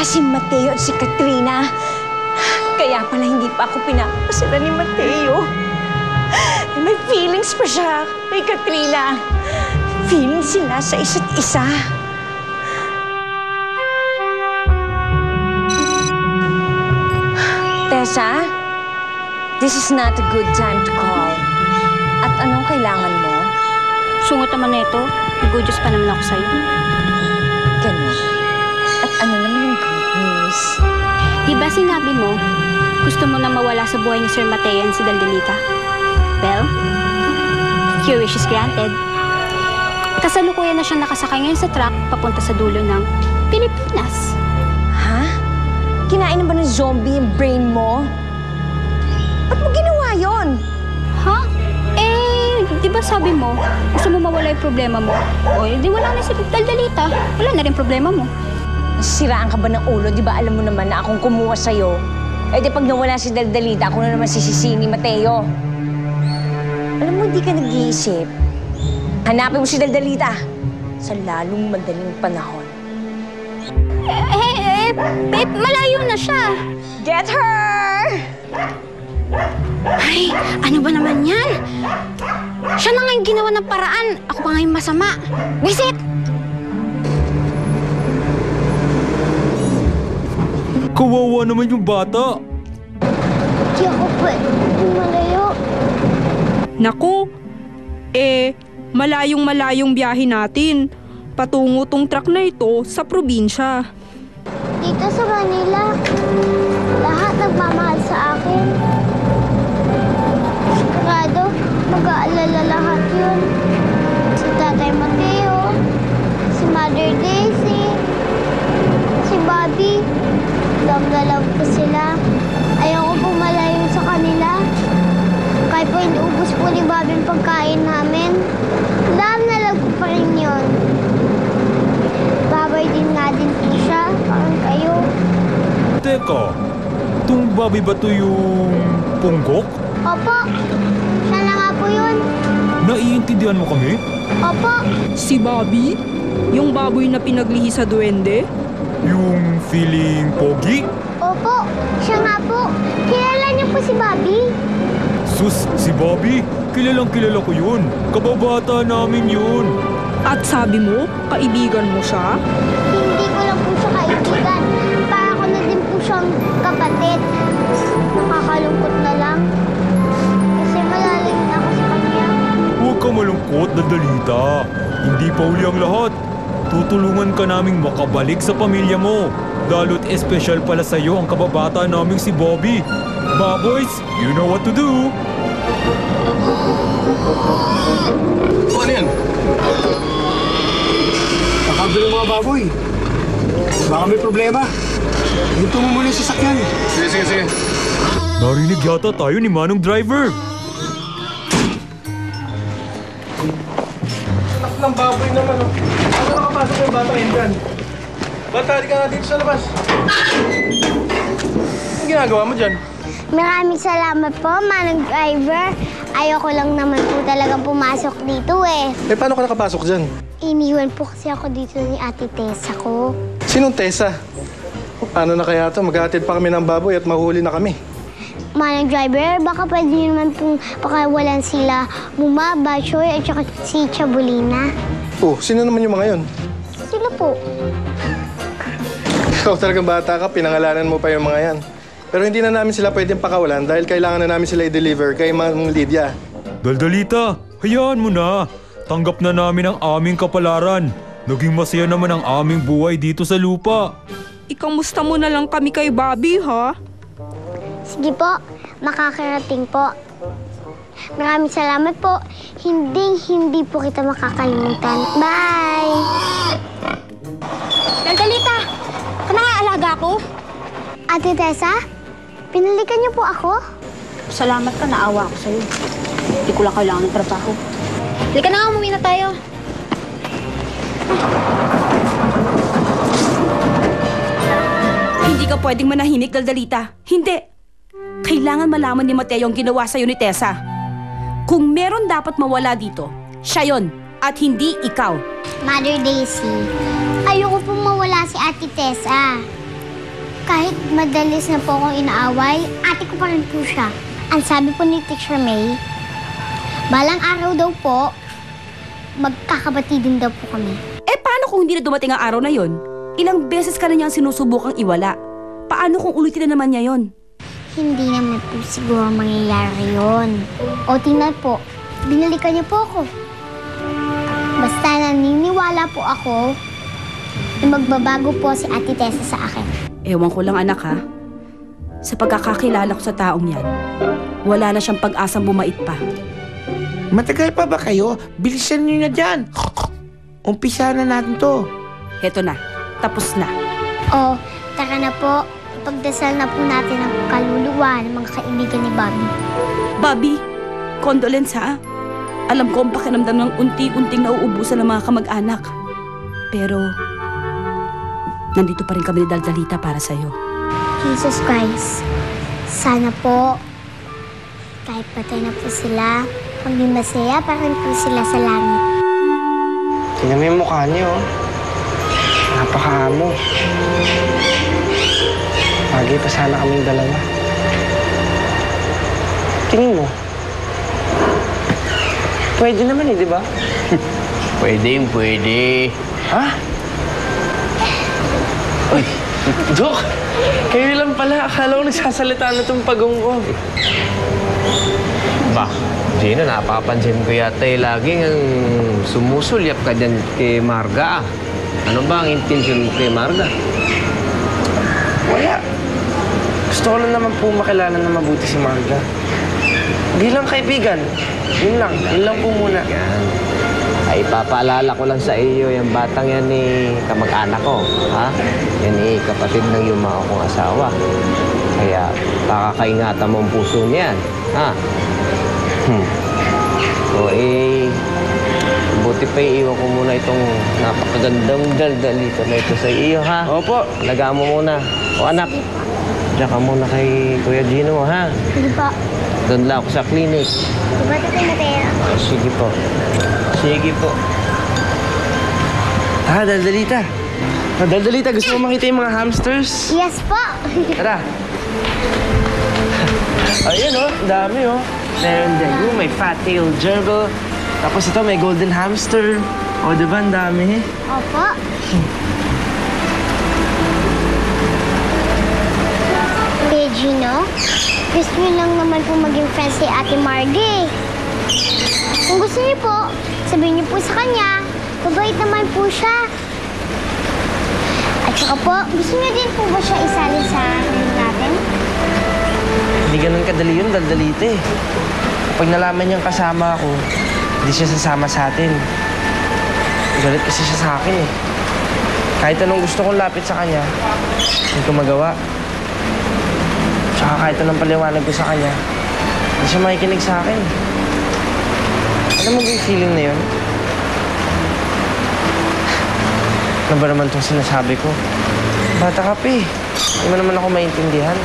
Si Mateo at si Katrina. Kaya pala hindi pa ako pinapasala ni Mateo. May feelings pa siya kay Katrina. Feelings sila sa isa't isa. Tessa, this is not a good time to call. At anong kailangan mo? Sungot naman na ito. Nag-udyos pa naman ako sa'yo. Ganun. At ano naman yung good news? Di ba sinabi mo, gusto mo na mawala sa buhay ni Sir Mateo and si Daldelita? Well, your wish is granted. Kasalukuyan na siyang nakasakay ngayon sa truck papunta sa dulo ng Pilipinas. Ha? Kinain na ba ng zombie yung brain mo? Ba't mo ginawa yun? Ha? Di ba sabi mo, gusto mo mawala yung problema mo? O, di wala na si Daldelita. Wala na rin problema mo. Siraan ka ba ng ulo? Di ba alam mo naman na akong kumuha sa'yo? Di pag nawala si Daldelita, ako na naman sisisi ni Mateo. Alam mo, di ka nag-iisip. Hanapin mo si Daldelita sa lalong madaling panahon. Malayo na siya. Get her! Ay, ano ba naman yan? Siya na nga yung ginawa ng paraan. Ako pa nga yung masama. Visit! Kawawa naman yung bata. Di ako pwede malayo. Naku, malayong-malayong biyahe natin. Patungo tong truck na ito sa probinsya. Dito sa Manila, lahat nagmamahal sa akin. Sigurado, mag-aalala lahat yun. Si Tatay Mateo, si Mother Daisy, si Bobby. Love na love ko sila. Ayaw ko pong malayo sa kanila. Kahit po inuubos po ni Bobby ang pagkain namin, love na love ko pa rin yun. Babay din nga din po siya, parang kayo. Teka, itong Bobby ba to yung punggok? Opo, siya na nga po yun. Naiintindihan mo kami? Opo, Si Bobby? Yung baboy na pinaglihi sa duwende? Yung feeling pogi? opo, siya nga po. Kilala niyo po si Bobby? Sus, si Bobby? Kilalang kilala ko yun. Kababata namin yun. At sabi mo, kaibigan mo siya? Hindi ko lang po siya kaibigan. Para ko na din po siyang kapatid. Nakakalungkot na lang. Kasi malalim na ako sa kanya. Huwag ka malungkot, Daldelita. Hindi pa uli ang lahat. Tutulungan ka naming makabalik sa pamilya mo. Lalo't espesyal pala sa'yo ang kababata naming si Bobby. Baboys, you know what to do. Ano yan? Nakabili ng mga baboy. Baka may problema. Hinto mo muna yung sasakyan. Sige. Narinig yata tayo ni Manong Driver. Anak ng baboy naman, oh. Ano nakapasok yung batang yan dyan? Bata, di ka nga dito sa labas. Anong ginagawa mo dyan? Maraming salamat po, Manong Driver. Ayoko lang naman po talagang pumasok dito eh. Paano ka nakapasok dyan? Iniwan po kasi ako dito ni Ate Tessa ko. Sinong Tessa? Paano na kaya ito? Maghahatid pa kami ng baboy at mahuli na kami. Manong Driver, baka pwede nyo naman pong pakawalan sila Muma, Bachoy, at saka si Chabulina. Oh, sino naman yung mga yon? Sila po. Ikaw talagang bata ka, pinangalanan mo pa yung mga yan. Pero hindi na namin sila pwedeng pakawalan dahil kailangan na namin sila i-deliver kay Ma'am Lydia. Daldelita, hayaan mo na. Tanggap na namin ang aming kapalaran. Naging masaya naman ang aming buhay dito sa lupa. Ikamusta mo na lang kami kay Bobby, ha? Sige po, makakarating po. Maraming salamat po. Hindi po kita makakalimutan. Bye! Daldelita, ka na nga alaga ko. Ate Tessa, pinalikan niyo po ako? Salamat ka, naawa ako sa'yo. Hindi ko lang kailangan ng trabaho. Halika na nga, umuwi na tayo. Hindi ka pwedeng manahimik, Daldelita. Hindi. Kailangan malaman ni Mateo ang ginawa sa'yo ni Tessa. Kung meron dapat mawala dito, siya yon at hindi ikaw. Mother Daisy, ayoko pong mawala si Ate Tessa. Kahit madalis na po akong inaaway, ate ko pa rin po siya. Ang sabi po ni Teacher May, balang araw daw po, magkakabatidin daw po kami. Eh paano kung hindi na dumating ang araw na yon? Ilang beses ka na niyang sinusubukang iwala. Paano kung ulitin na naman niya yon? Hindi naman po siguro mangyayari yun. O tingnan po, binalikan niyo po ako. Basta naniniwala po ako na magbabago po si Ate Tessa sa akin. Ewan ko lang anak ha. Sa pagkakakilala ko sa taong yan, wala na siyang pag-asang bumait pa. Matagal pa ba kayo? Bilisan niyo na dyan. Umpisa na natin to. Heto na, tapos na. O, tara na po. Ipagdasal na po natin ang kaluluwa ng mga kaibigan ni Bobby. Bobby, condolence ha. Alam ko ang pakiramdam ng unti-unting nauubusan ng mga kamag-anak. Pero, nandito pa rin kami ni Daldalita para sa'yo. Jesus Christ, sana po, kahit patay na po sila, maging masaya pa rin po sila sa langit. Tingnan mo yung mukha niyo. Napakaamo. Bagay pa sana kaming dalawa. Tingin mo. Pwede naman eh, di ba? Pwede. Ha? Uy, Dok! Kayo lang pala. Akala ko nagsasalita na itong pagong ko. Ba, Gino, napapansin ko yata laging ang sumusulyap ka dyan kay Marga. Ano ba ang intensyon mo kay Marga? Wala. Gusto ko lang naman po makilala na mabuti si Marga. Bilang kaibigan. Yun lang po muna. Yan. Ay, papaalala ko lang sa iyo, yung batang yan ni kamag-anak ko. Ha? Yan kapatid ng yumao kong asawa. Kaya, pakakaingatan mo ang puso niyan. Ha? So, buti pa iiwan ko muna itong napakagandang Daldalita na ito sa iyo, ha? Opo. Alagaan mo muna. O anak, diyan ka muna kay Kuya Gino, ha? Sige po. Doon lang ako sa clinic. Diba ito Mateo? Sige po. Sige po. Daldalita. Daldalita, gusto mo makita yung mga hamsters? Yes po. Tara. Ayun dami Meron dago, may fat-tailed gerbil. Tapos ito, may golden hamster. O, diba, ang dami? Opo. Kuya Gino, gusto niyo lang naman po maging friends si Ate Margie. Kung gusto niyo po, sabihin niyo po sa kanya, mabait naman po siya. At saka po, gusto niyo din po ba siya isali sa natin? Hindi ganun kadali yun, Daldalita eh. Kapag nalaman niyang kasama ako, hindi siya sasama sa atin. Galit kasi siya sa akin eh. Kahit anong gusto kong lapit sa kanya, hindi ko magawa. Tsaka kahit anong paliwanag ko sa kanya, hindi siya makikinig sa akin. Alam mo ba yung feeling na yun? Ano ba naman itong sinasabi ko? Bata ka pa eh. Hindi mo naman ako maintindihan.